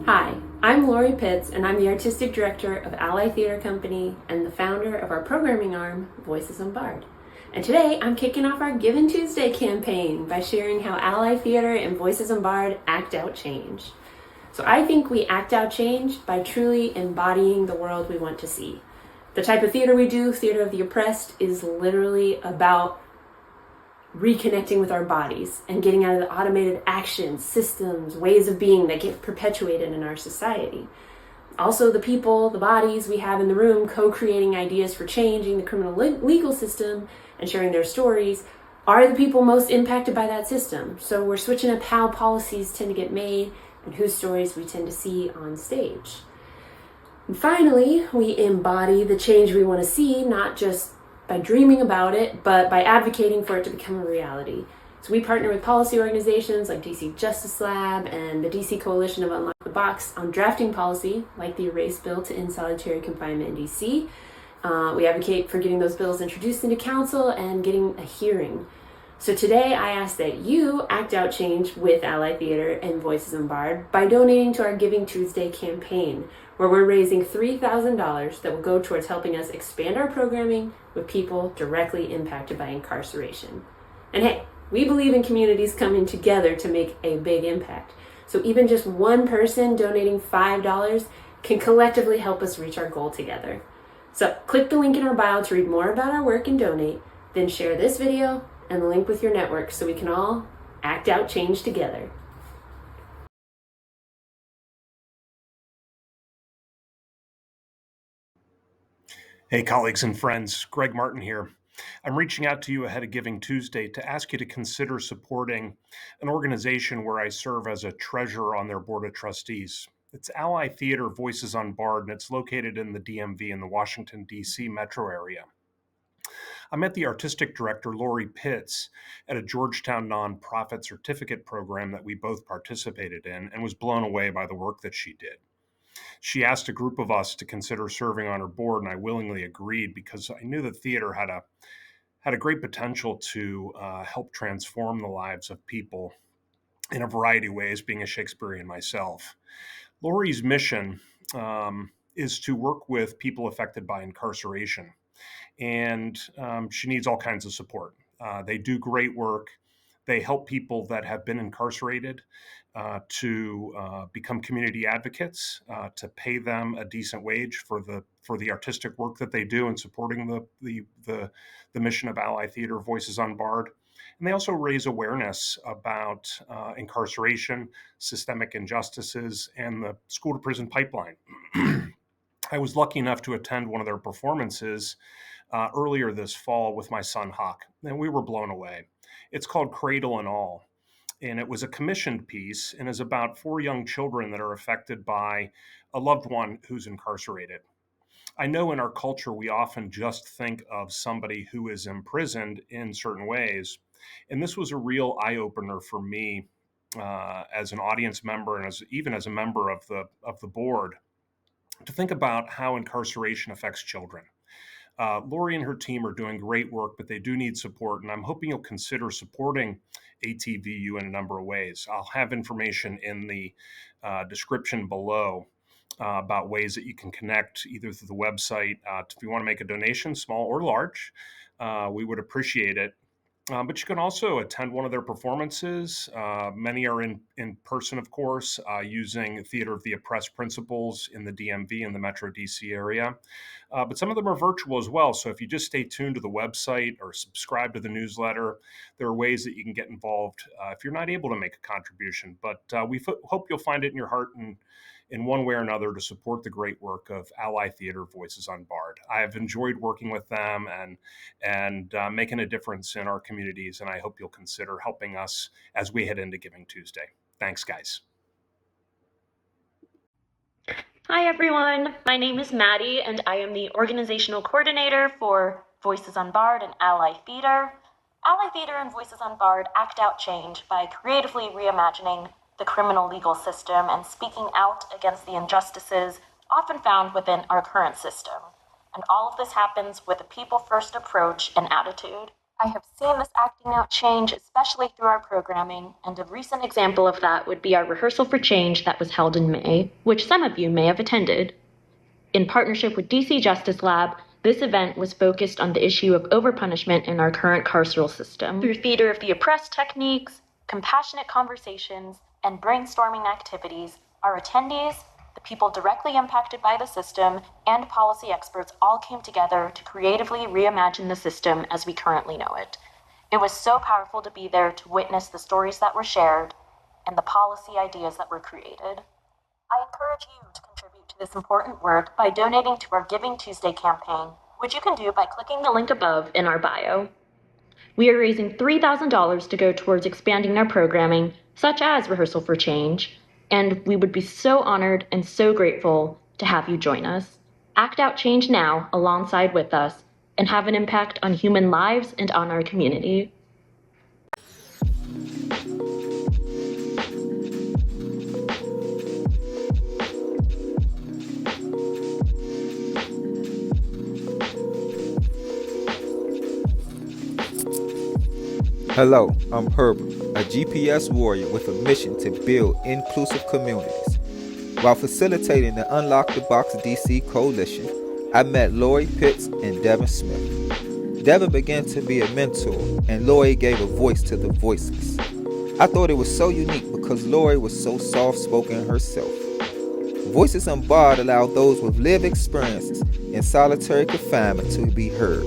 Hi, I'm Lori Pitts, and I'm the Artistic Director of Ally Theater Company and the founder of our programming arm, Voices Unbarred. And today I'm kicking off our Given Tuesday campaign by sharing how Ally Theater and Voices Unbarred act out change. So I think we act out change by truly embodying the world we want to see. The type of theater we do, Theater of the Oppressed, is literally about reconnecting with our bodies and getting out of the automated actions, systems, ways of being that get perpetuated in our society. Also, the people, the bodies we have in the room co-creating ideas for changing the criminal legal system and sharing their stories are the people most impacted by that system. So we're switching up how policies tend to get made and whose stories we tend to see on stage. And finally, we embody the change we want to see, not just by dreaming about it, but by advocating for it to become a reality. So we partner with policy organizations like DC Justice Lab and the DC Coalition of Unlock the Box on drafting policy, like the Erase Bill to end solitary confinement in DC. We advocate for getting those bills introduced into council and getting a hearing. So today I ask that you act out change with Ally Theater and Voices Unbarred by donating to our Giving Tuesday campaign, where we're raising $3,000 that will go towards helping us expand our programming with people directly impacted by incarceration. And hey, we believe in communities coming together to make a big impact. So even just one person donating $5 can collectively help us reach our goal together. So click the link in our bio to read more about our work and donate, then share this video and the link with your network so we can all act out change together. Hey, colleagues and friends, Greg Martin here. I'm reaching out to you ahead of Giving Tuesday to ask you to consider supporting an organization where I serve as a treasurer on their board of trustees. It's Ally Theater Voices Unbarred, and it's located in the DMV in the Washington, D.C. metro area. I met the artistic director, Lori Pitts, at a Georgetown nonprofit certificate program that we both participated in and was blown away by the work that she did. She asked a group of us to consider serving on her board, and I willingly agreed because I knew that theater had a great potential to help transform the lives of people in a variety of ways, being a Shakespearean myself. Lori's mission is to work with people affected by incarceration, and she needs all kinds of support. They do great work. They help people that have been incarcerated to become community advocates, to pay them a decent wage for the artistic work that they do in supporting the mission of Ally Theater Voices Unbarred. And they also raise awareness about incarceration, systemic injustices, and the school to prison pipeline. I was lucky enough to attend one of their performances earlier this fall with my son Hawk, and we were blown away. It's called Cradle and All, and it was a commissioned piece and is about 4 young children that are affected by a loved one who's incarcerated. I know in our culture we often just think of somebody who is imprisoned in certain ways, and this was a real eye-opener for me as an audience member and even as a member of the board, to think about how incarceration affects children. Lori and her team are doing great work, but they do need support, and I'm hoping you'll consider supporting ATVU in a number of ways. I'll have information in the description below about ways that you can connect either through the website. If you want to make a donation, small or large, we would appreciate it. But you can also attend one of their performances. Many are in person, of course, using Theater of the Oppressed principles in the DMV in the Metro DC area. But some of them are virtual as well. So if you just stay tuned to the website or subscribe to the newsletter, there are ways that you can get involved if you're not able to make a contribution. But we hope you'll find it in your heart and in one way or another to support the great work of Ally Theater Voices Unbarred. I have enjoyed working with them and making a difference in our communities, and I hope you'll consider helping us as we head into Giving Tuesday. Thanks, guys. Hi, everyone. My name is Maddy, and I am the organizational coordinator for Voices Unbarred and Ally Theater. Ally Theater and Voices Unbarred act out change by creatively reimagining the criminal legal system and speaking out against the injustices often found within our current system. And all of this happens with a people-first approach and attitude. I have seen this acting out change, especially through our programming, and a recent example of that would be our Rehearsal for Change that was held in May, which some of you may have attended. In partnership with DC Justice Lab, this event was focused on the issue of overpunishment in our current carceral system. Through theater of the oppressed techniques, compassionate conversations, and brainstorming activities, our attendees, the people directly impacted by the system, and policy experts all came together to creatively reimagine the system as we currently know it. It was so powerful to be there to witness the stories that were shared and the policy ideas that were created. I encourage you to contribute to this important work by donating to our Giving Tuesday campaign, which you can do by clicking the link above in our bio. We are raising $3,000 to go towards expanding our programming, such as Rehearsal for Change, and we would be so honored and so grateful to have you join us. Act out change now alongside with us and have an impact on human lives and on our community. Hello, I'm Herbert, a GPS warrior with a mission to build inclusive communities. While facilitating the Unlock the Box DC Coalition, I met Lori Pitts and Devin Smith. Devin began to be a mentor, and Lori gave a voice to the voiceless. I thought it was so unique because Lori was so soft-spoken herself. Voices Unbarred allow those with lived experiences in solitary confinement to be heard.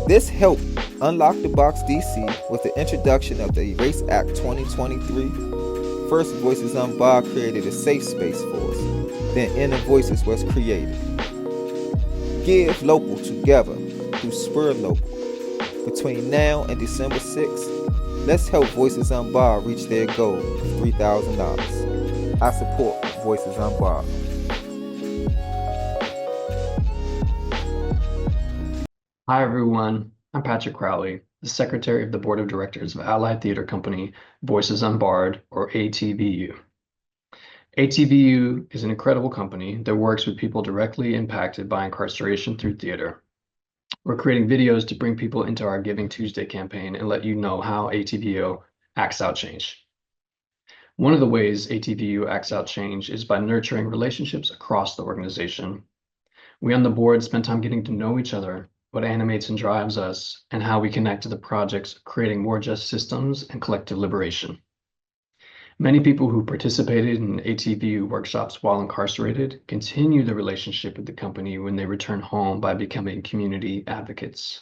This helped Unlock the Box DC with the introduction of the Erase Act 2023. First, Voices Unbarred created a safe space for us. Then Inner Voices was created. Give local together through Spur Local. Between now and December 6th, let's help Voices Unbarred reach their goal of $3,000. I support Voices Unbarred. Hi everyone, I'm Patrick Crowley, the Secretary of the Board of Directors of Allied Theater Company, Voices Unbarred, or ATVU. ATVU is an incredible company that works with people directly impacted by incarceration through theater. We're creating videos to bring people into our Giving Tuesday campaign and let you know how ATVU acts out change. One of the ways ATVU acts out change is by nurturing relationships across the organization. We on the board spend time getting to know each other, what animates and drives us, and how we connect to the projects, creating more just systems and collective liberation. Many people who participated in ATVU workshops while incarcerated continue the relationship with the company when they return home by becoming community advocates.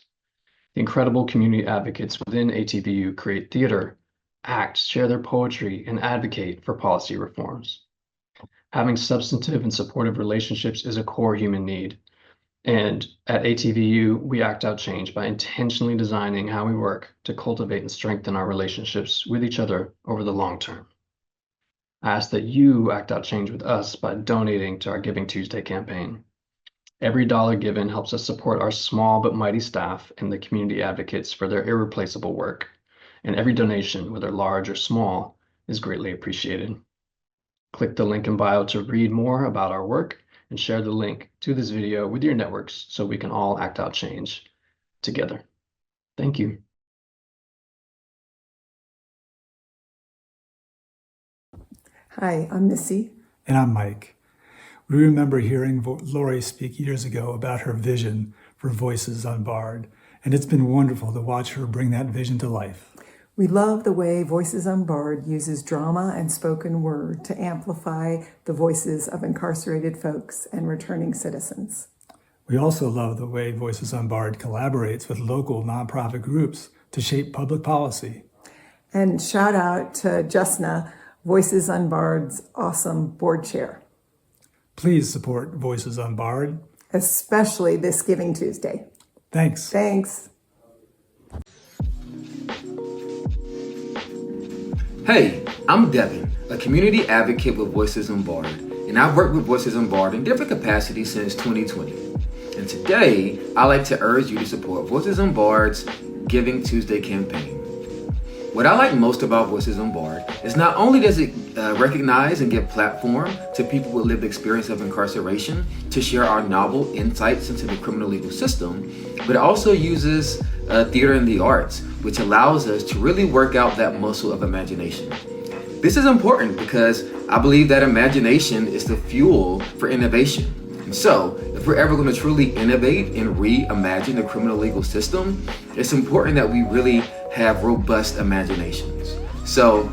The incredible community advocates within ATVU create theater, act, share their poetry, and advocate for policy reforms. Having substantive and supportive relationships is a core human need. And at ATVU, we act out change by intentionally designing how we work to cultivate and strengthen our relationships with each other over the long term. I ask that you act out change with us by donating to our Giving Tuesday campaign. Every dollar given helps us support our small but mighty staff and the community advocates for their irreplaceable work. And every donation, whether large or small, is greatly appreciated. Click the link in bio to read more about our work and share the link to this video with your networks so we can all act out change together. Thank you. Hi, I'm Missy. And I'm Mike. We remember hearing Lori speak years ago about her vision for Voices Unbarred, and it's been wonderful to watch her bring that vision to life. We love the way Voices Unbarred uses drama and spoken word to amplify the voices of incarcerated folks and returning citizens. We also love the way Voices Unbarred collaborates with local nonprofit groups to shape public policy. And shout out to Jusna, Voices Unbarred's awesome board chair. Please support Voices Unbarred, especially this Giving Tuesday. Thanks. Thanks. Hey, I'm Devin, a community advocate with Voices Unbarred, and I've worked with Voices Unbarred in different capacities since 2020. And today, I'd like to urge you to support Voices Unbarred's Giving Tuesday campaign. What I like most about Voices Unbarred is not only does it recognize and give platform to people with lived experience of incarceration to share our novel insights into the criminal legal system, but it also uses theater and the arts, which allows us to really work out that muscle of imagination. This is important because I believe that imagination is the fuel for innovation. And so, if we're ever going to truly innovate and reimagine the criminal legal system, it's important that we really have robust imaginations. So,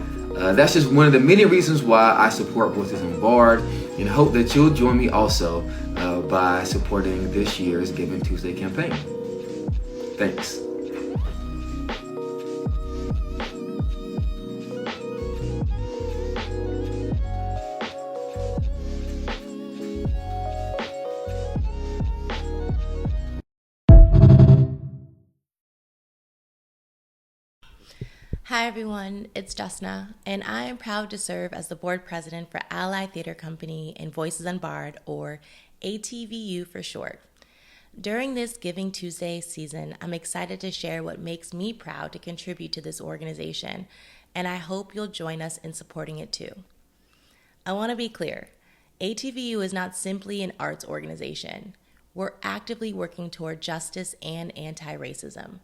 that's just one of the many reasons why I support Voices Unbarred, and hope that you'll join me also by supporting this year's Giving Tuesday campaign. Thanks. Hi everyone, it's Jusna, and I am proud to serve as the board president for Ally Theater Company and Voices Unbarred, or ATVU for short. During this Giving Tuesday season, I'm excited to share what makes me proud to contribute to this organization, and I hope you'll join us in supporting it too. I want to be clear, ATVU is not simply an arts organization. We're actively working toward justice and anti-racism.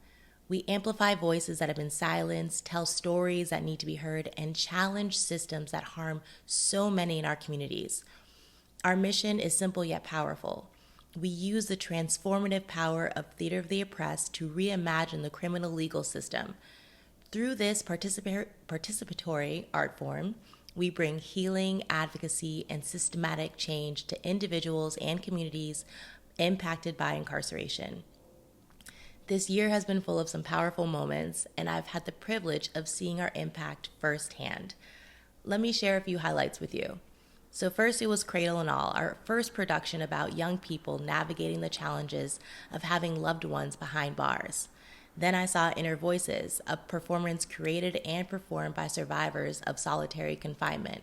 We amplify voices that have been silenced, tell stories that need to be heard, and challenge systems that harm so many in our communities. Our mission is simple yet powerful. We use the transformative power of theater of the oppressed to reimagine the criminal legal system. Through this participatory art form, we bring healing, advocacy, and systematic change to individuals and communities impacted by incarceration. This year has been full of some powerful moments, and I've had the privilege of seeing our impact firsthand. Let me share a few highlights with you. So first, it was Cradle and All, our first production about young people navigating the challenges of having loved ones behind bars. Then I saw Inner Voices, a performance created and performed by survivors of solitary confinement.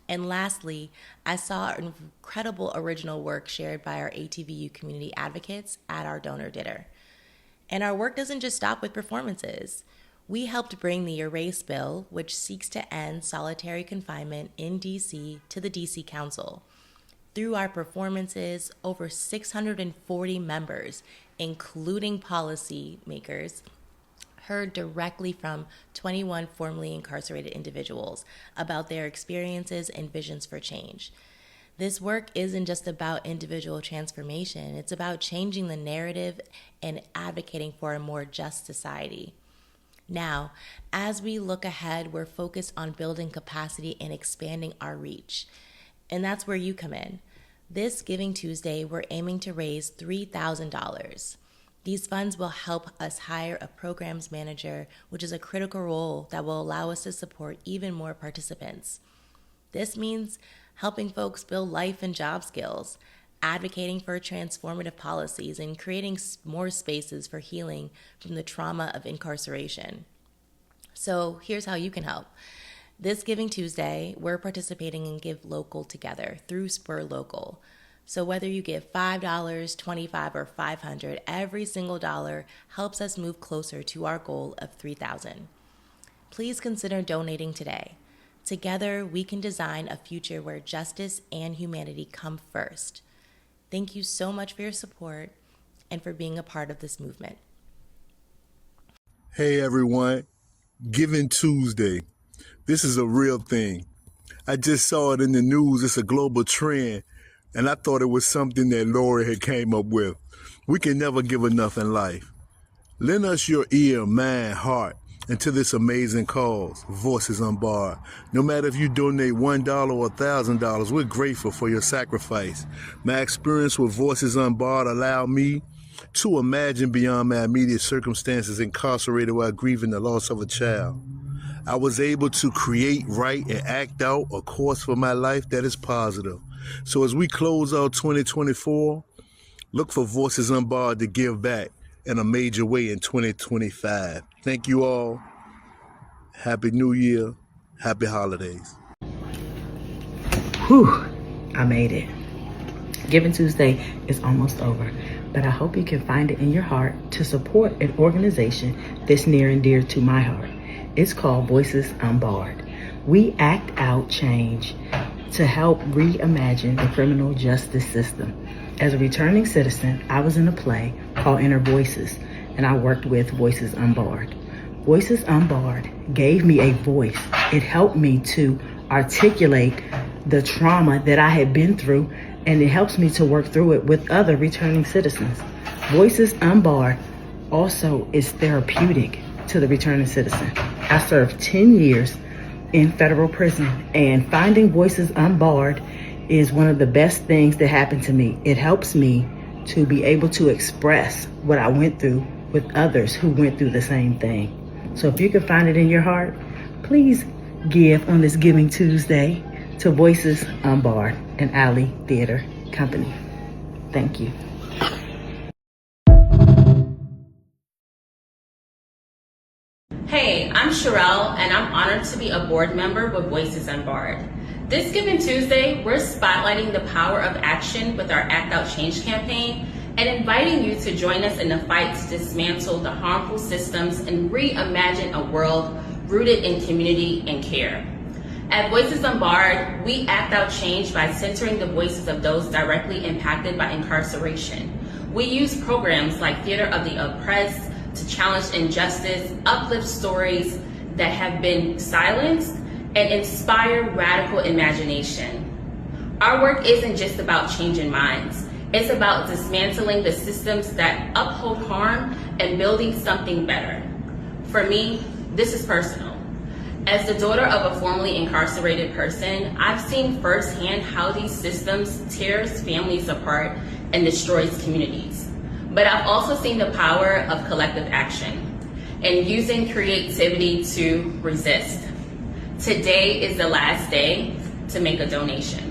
And lastly, I saw an incredible original work shared by our ATVU community advocates at our donor dinner. And our work doesn't just stop with performances. We helped bring the Erase Bill, which seeks to end solitary confinement in D.C., to the D.C. Council. Through our performances, over 640 members, including policymakers, heard directly from 21 formerly incarcerated individuals about their experiences and visions for change. This work isn't just about individual transformation, it's about changing the narrative and advocating for a more just society. Now, as we look ahead, we're focused on building capacity and expanding our reach. And that's where you come in. This Giving Tuesday, we're aiming to raise $3,000. These funds will help us hire a programs manager, which is a critical role that will allow us to support even more participants. This means helping folks build life and job skills, advocating for transformative policies, and creating more spaces for healing from the trauma of incarceration. So here's how you can help. This Giving Tuesday, we're participating in Give Local together through Spur Local. So whether you give $5, $25, or $500, every single dollar helps us move closer to our goal of $3,000. Please consider donating today. Together, we can design a future where justice and humanity come first. Thank you so much for your support and for being a part of this movement. Hey everyone, Giving Tuesday. This is a real thing. I just saw it in the news. It's a global trend, and I thought it was something that Lori had came up with. We can never give enough in life. Lend us your ear, mind, heart, into this amazing cause, Voices Unbarred. No matter if you donate $1 or $1,000, we're grateful for your sacrifice. My experience with Voices Unbarred allowed me to imagine beyond my immediate circumstances, incarcerated while grieving the loss of a child. I was able to create, write, and act out a course for my life that is positive. So as we close out 2024, look for Voices Unbarred to give back in a major way in 2025. Thank you all. Happy New Year. Happy holidays. Whew, I made it. Giving Tuesday is almost over, but I hope you can find it in your heart to support an organization that's near and dear to my heart. It's called Voices Unbarred. We act out change to help reimagine the criminal justice system. As a returning citizen, I was in a play called Inner Voices, and I worked with Voices Unbarred. Voices Unbarred gave me a voice. It helped me to articulate the trauma that I had been through, and it helps me to work through it with other returning citizens. Voices Unbarred also is therapeutic to the returning citizen. I served 10 years in federal prison, and finding Voices Unbarred is one of the best things that happened to me. It helps me to be able to express what I went through with others who went through the same thing. So if you can find it in your heart, please give on this Giving Tuesday to Voices Unbarred and Alley Theater Company. Thank you. Hey, I'm Sharell, and I'm honored to be a board member with Voices Unbarred. This Giving Tuesday, we're spotlighting the power of action with our Act Out Change campaign and inviting you to join us in the fight to dismantle the harmful systems and reimagine a world rooted in community and care. At Voices Unbarred, we act out change by centering the voices of those directly impacted by incarceration. We use programs like Theater of the Oppressed to challenge injustice, uplift stories that have been silenced, and inspire radical imagination. Our work isn't just about changing minds. It's about dismantling the systems that uphold harm and building something better. For me, this is personal. As the daughter of a formerly incarcerated person, I've seen firsthand how these systems tears families apart and destroys communities. But I've also seen the power of collective action and using creativity to resist. Today is the last day to make a donation.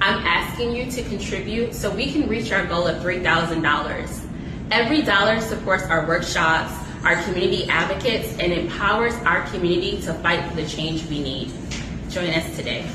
I'm asking you to contribute so we can reach our goal of $3,000. Every dollar supports our workshops, our community advocates, and empowers our community to fight for the change we need. Join us today.